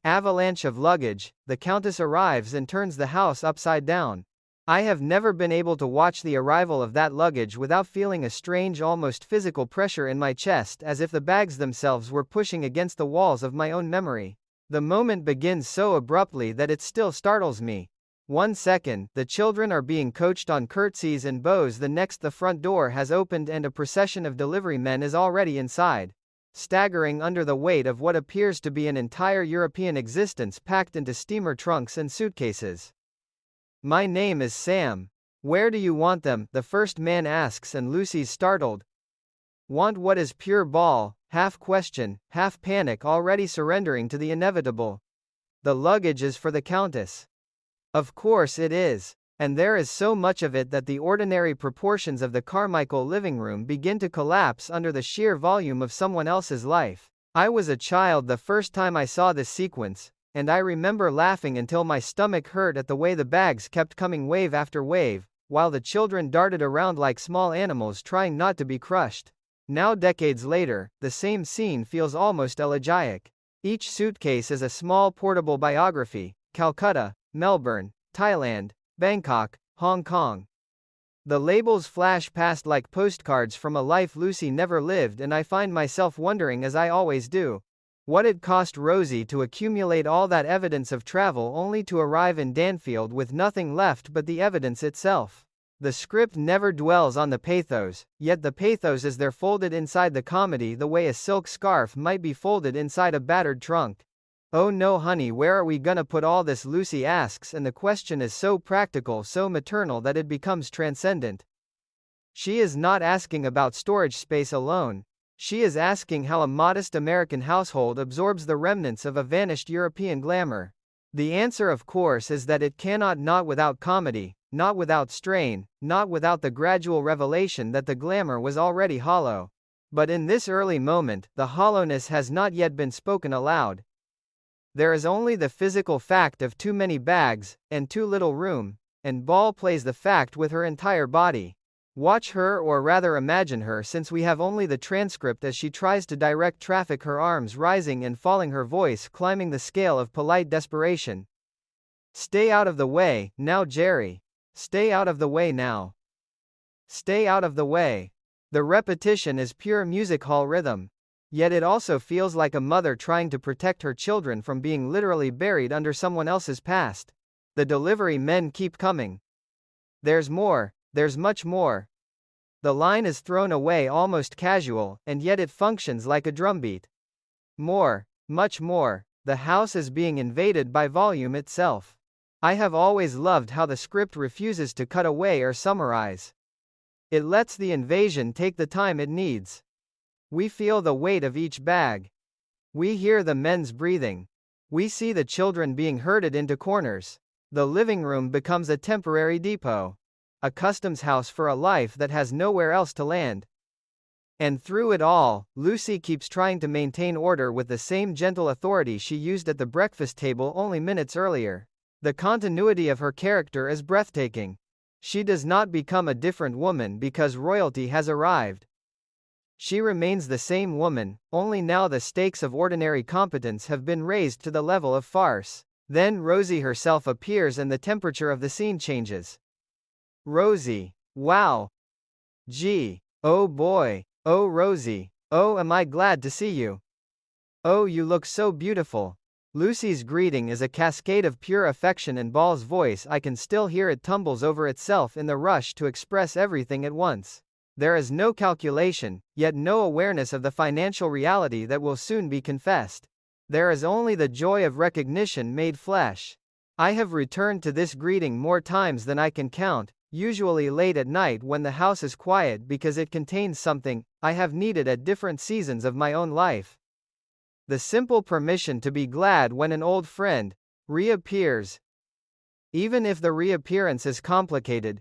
Avalanche of luggage, the Countess arrives and turns the house upside down. I have never been able to watch the arrival of that luggage without feeling a strange, almost physical pressure in my chest, as if the bags themselves were pushing against the walls of my own memory. The moment begins so abruptly that it still startles me. 1 second, the children are being coached on curtsies and bows. The next, the front door has opened and a procession of delivery men is already inside, staggering under the weight of what appears to be an entire European existence packed into steamer trunks and suitcases. "My name is Sam. Where do you want them?" the first man asks, and Lucy's startled. "Want what is pure ball," half question, half panic, already surrendering to the inevitable. "The luggage is for the Countess." Of course it is. And there is so much of it that the ordinary proportions of the Carmichael living room begin to collapse under the sheer volume of someone else's life. I was a child the first time I saw this sequence, and I remember laughing until my stomach hurt at the way the bags kept coming wave after wave, while the children darted around like small animals trying not to be crushed. Now, decades later, the same scene feels almost elegiac. Each suitcase is a small portable biography: Calcutta, Melbourne, Thailand, Bangkok, Hong Kong. The labels flash past like postcards from a life Lucy never lived, and I find myself wondering, as I always do, what it cost Rosie to accumulate all that evidence of travel only to arrive in Danfield with nothing left but the evidence itself. The script never dwells on the pathos, yet the pathos is there, folded inside the comedy the way a silk scarf might be folded inside a battered trunk. "Oh no, honey, where are we gonna put all this?" Lucy asks, and the question is so practical, so maternal, that it becomes transcendent. She is not asking about storage space alone. She is asking how a modest American household absorbs the remnants of a vanished European glamour. The answer, of course, is that it cannot, not without comedy, not without strain, not without the gradual revelation that the glamour was already hollow. But in this early moment, the hollowness has not yet been spoken aloud. There is only the physical fact of too many bags, and too little room, and Ball plays the fact with her entire body. Watch her, or rather imagine her, since we have only the transcript, as she tries to direct traffic, her arms rising and falling, her voice climbing the scale of polite desperation. "Stay out of the way, now, Jerry. Stay out of the way now. Stay out of the way." The repetition is pure music hall rhythm. Yet it also feels like a mother trying to protect her children from being literally buried under someone else's past. The delivery men keep coming. "There's more, there's much more." The line is thrown away almost casual, and yet it functions like a drumbeat. More, much more. The house is being invaded by volume itself. I have always loved how the script refuses to cut away or summarize. It lets the invasion take the time it needs. We feel the weight of each bag. We hear the men's breathing. We see the children being herded into corners. The living room becomes a temporary depot, a customs house for a life that has nowhere else to land. And through it all, Lucy keeps trying to maintain order with the same gentle authority she used at the breakfast table only minutes earlier. The continuity of her character is breathtaking. She does not become a different woman because royalty has arrived. She remains the same woman, only now the stakes of ordinary competence have been raised to the level of farce. Then Rosie herself appears and the temperature of the scene changes. "Rosie. Wow. Gee. Oh boy. Oh Rosie. Oh, am I glad to see you. Oh, you look so beautiful." Lucy's greeting is a cascade of pure affection, and Ball's voice, I can still hear it, tumbles over itself in the rush to express everything at once. There is no calculation, yet no awareness of the financial reality that will soon be confessed. There is only the joy of recognition made flesh. I have returned to this greeting more times than I can count, usually late at night when the house is quiet, because it contains something I have needed at different seasons of my own life. The simple permission to be glad when an old friend reappears. Even if the reappearance is complicated.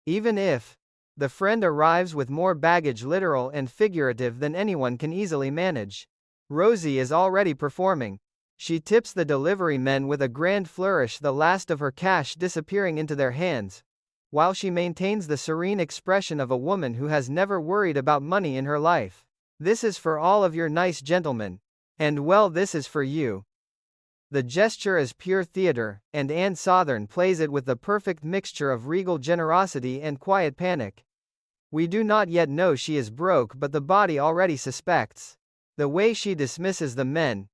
Even if the friend arrives with more baggage, literal and figurative, than anyone can easily manage. Rosie is already performing. She tips the delivery men with a grand flourish, the last of her cash disappearing into their hands, while she maintains the serene expression of a woman who has never worried about money in her life. "This is for all of your nice gentlemen. And well, this is for you." The gesture is pure theater, and Anne Southern plays it with the perfect mixture of regal generosity and quiet panic. We do not yet know she is broke, but the body already suspects. The way she dismisses the men,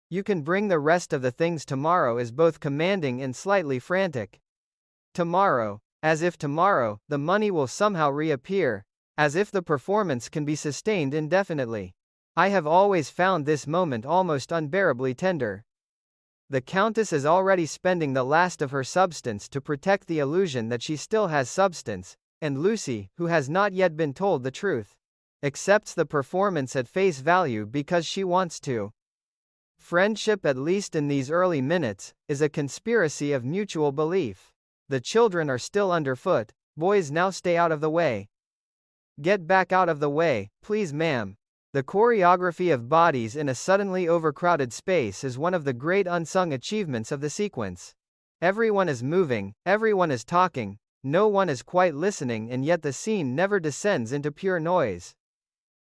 "You can bring the rest of the things tomorrow," is both commanding and slightly frantic. Tomorrow, as if tomorrow, the money will somehow reappear, as if the performance can be sustained indefinitely. I have always found this moment almost unbearably tender. The Countess is already spending the last of her substance to protect the illusion that she still has substance, and Lucy, who has not yet been told the truth, accepts the performance at face value because she wants to. Friendship, at least in these early minutes, is a conspiracy of mutual belief. The children are still underfoot. Boys, now stay out of the way. Get back out of the way, please, ma'am. The choreography of bodies in a suddenly overcrowded space is one of the great unsung achievements of the sequence. Everyone is moving, everyone is talking, no one is quite listening, and yet the scene never descends into pure noise.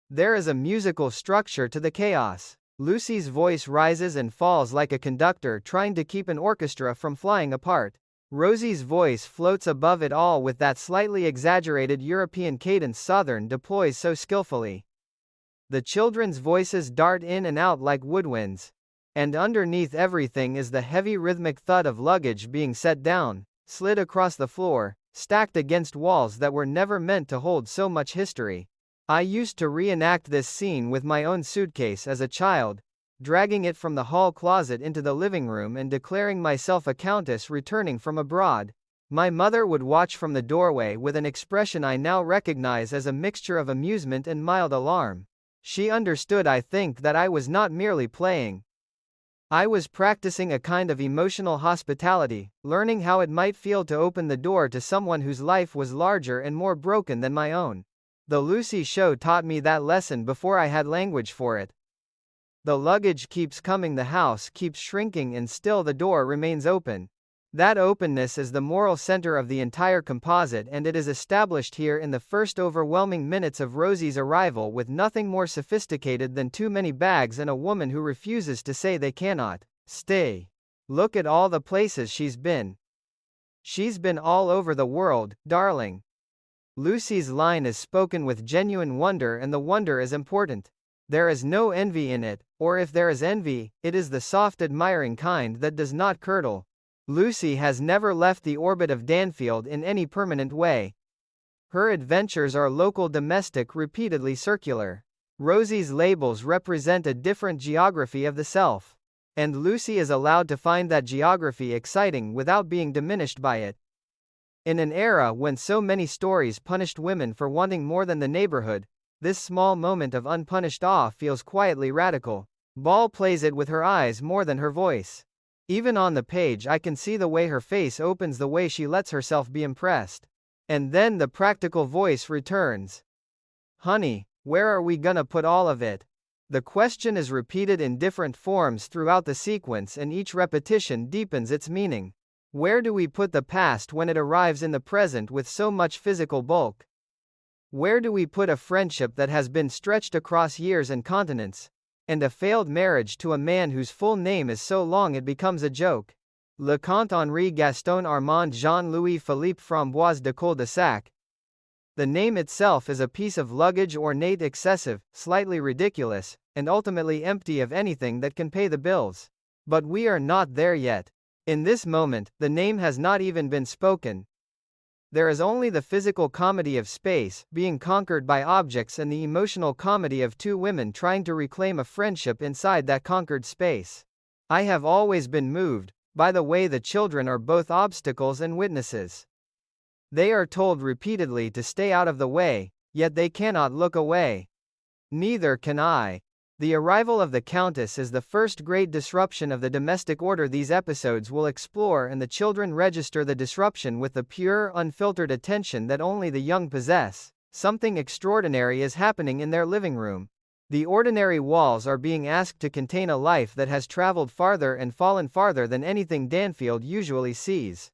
There is a musical structure to the chaos. Lucy's voice rises and falls like a conductor trying to keep an orchestra from flying apart. Rosie's voice floats above it all with that slightly exaggerated European cadence Southern deploys so skillfully. The children's voices dart in and out like woodwinds. And underneath everything is the heavy rhythmic thud of luggage being set down, slid across the floor, stacked against walls that were never meant to hold so much history. I used to reenact this scene with my own suitcase as a child, dragging it from the hall closet into the living room and declaring myself a countess returning from abroad. My mother would watch from the doorway with an expression I now recognize as a mixture of amusement and mild alarm. She understood, I think, that I was not merely playing. I was practicing a kind of emotional hospitality, learning how it might feel to open the door to someone whose life was larger and more broken than my own. The Lucy show taught me that lesson before I had language for it. The luggage keeps coming, the house keeps shrinking, and still the door remains open. That openness is the moral center of the entire composite, and it is established here in the first overwhelming minutes of Rosie's arrival with nothing more sophisticated than too many bags and a woman who refuses to say they cannot stay. Look at all the places she's been. She's been all over the world, darling. Lucy's line is spoken with genuine wonder, and the wonder is important. There is no envy in it, or if there is envy, it is the soft admiring kind that does not curdle. Lucy has never left the orbit of Danfield in any permanent way. Her adventures are local, domestic, repeatedly circular. Rosie's labels represent a different geography of the self. And Lucy is allowed to find that geography exciting without being diminished by it. In an era when so many stories punished women for wanting more than the neighborhood, this small moment of unpunished awe feels quietly radical. Ball plays it with her eyes more than her voice. Even on the page I can see the way her face opens, the way she lets herself be impressed. And then the practical voice returns. Honey, where are we gonna put all of it? The question is repeated in different forms throughout the sequence, and each repetition deepens its meaning. Where do we put the past when it arrives in the present with so much physical bulk? Where do we put a friendship that has been stretched across years and continents? And a failed marriage to a man whose full name is so long it becomes a joke. Le Comte Henri Gaston Armand Jean-Louis Philippe Framboise de Cul-de-Sac. The name itself is a piece of luggage, ornate, excessive, slightly ridiculous, and ultimately empty of anything that can pay the bills. But we are not there yet. In this moment, the name has not even been spoken. There is only the physical comedy of space, being conquered by objects, and the emotional comedy of two women trying to reclaim a friendship inside that conquered space. I have always been moved by the way the children are both obstacles and witnesses. They are told repeatedly to stay out of the way, yet they cannot look away. Neither can I. The arrival of the Countess is the first great disruption of the domestic order these episodes will explore, and the children register the disruption with the pure, unfiltered attention that only the young possess. Something extraordinary is happening in their living room. The ordinary walls are being asked to contain a life that has traveled farther and fallen farther than anything Danfield usually sees.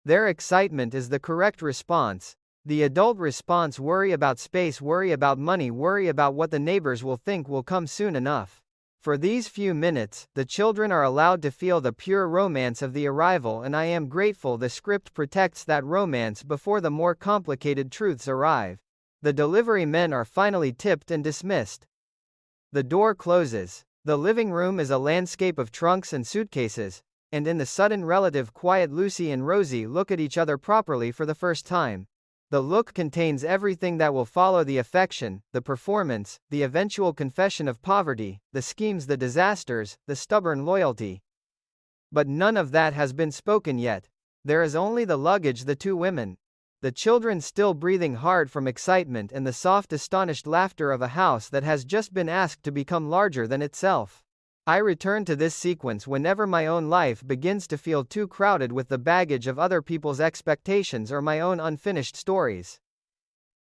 Their excitement is the correct response. The adult response: worry about space, worry about money, worry about what the neighbors will think, will come soon enough. For these few minutes, the children are allowed to feel the pure romance of the arrival, and I am grateful the script protects that romance before the more complicated truths arrive. The delivery men are finally tipped and dismissed. The door closes. The living room is a landscape of trunks and suitcases, and in the sudden relative quiet Lucy and Rosie look at each other properly for the first time. The look contains everything that will follow: the affection, the performance, the eventual confession of poverty, the schemes, the disasters, the stubborn loyalty. But none of that has been spoken yet. There is only the luggage, the two women, the children still breathing hard from excitement, and the soft, astonished laughter of a house that has just been asked to become larger than itself. I return to this sequence whenever my own life begins to feel too crowded with the baggage of other people's expectations or my own unfinished stories.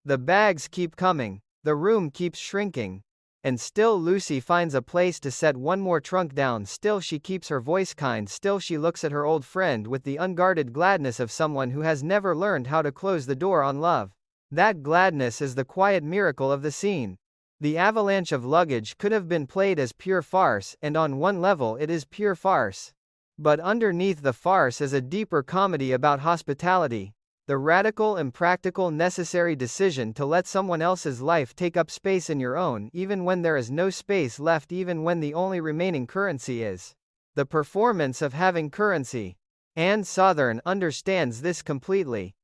The bags keep coming, the room keeps shrinking, and still Lucy finds a place to set one more trunk down. Still she keeps her voice kind. Still she looks at her old friend with the unguarded gladness of someone who has never learned how to close the door on love. That gladness is the quiet miracle of the scene. The avalanche of luggage could have been played as pure farce, and on one level it is pure farce. But underneath the farce is a deeper comedy about hospitality. The radical, impractical, necessary decision to let someone else's life take up space in your own, even when there is no space left, even when the only remaining currency is the performance of having currency. Anne Southern understands this completely.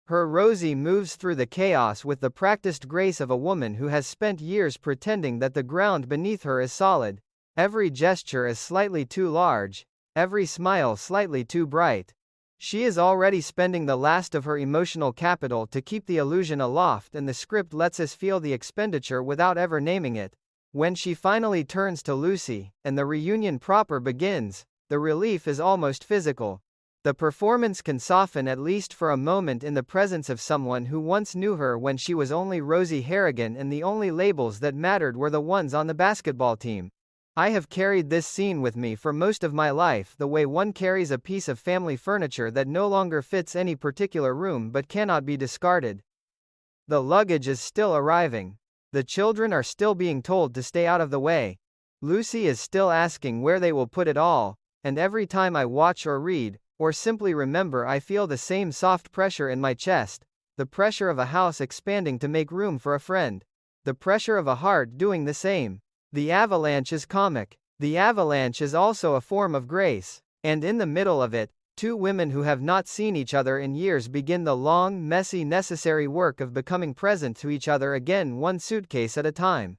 Her Rosie moves through the chaos with the practiced grace of a woman who has spent years pretending that the ground beneath her is solid. Every gesture is slightly too large, every smile slightly too bright. She is already spending the last of her emotional capital to keep the illusion aloft, and the script lets us feel the expenditure without ever naming it. When she finally turns to Lucy, and the reunion proper begins, the relief is almost physical. The performance can soften, at least for a moment, in the presence of someone who once knew her when she was only Rosie Harrigan and the only labels that mattered were the ones on the basketball team. I have carried this scene with me for most of my life, the way one carries a piece of family furniture that no longer fits any particular room but cannot be discarded. The luggage is still arriving. The children are still being told to stay out of the way. Lucy is still asking where they will put it all, and every time I watch or read, or simply remember, I feel the same soft pressure in my chest, the pressure of a house expanding to make room for a friend, the pressure of a heart doing the same. The avalanche is comic. The avalanche is also a form of grace. And in the middle of it, two women who have not seen each other in years begin the long, messy, necessary work of becoming present to each other again, one suitcase at a time.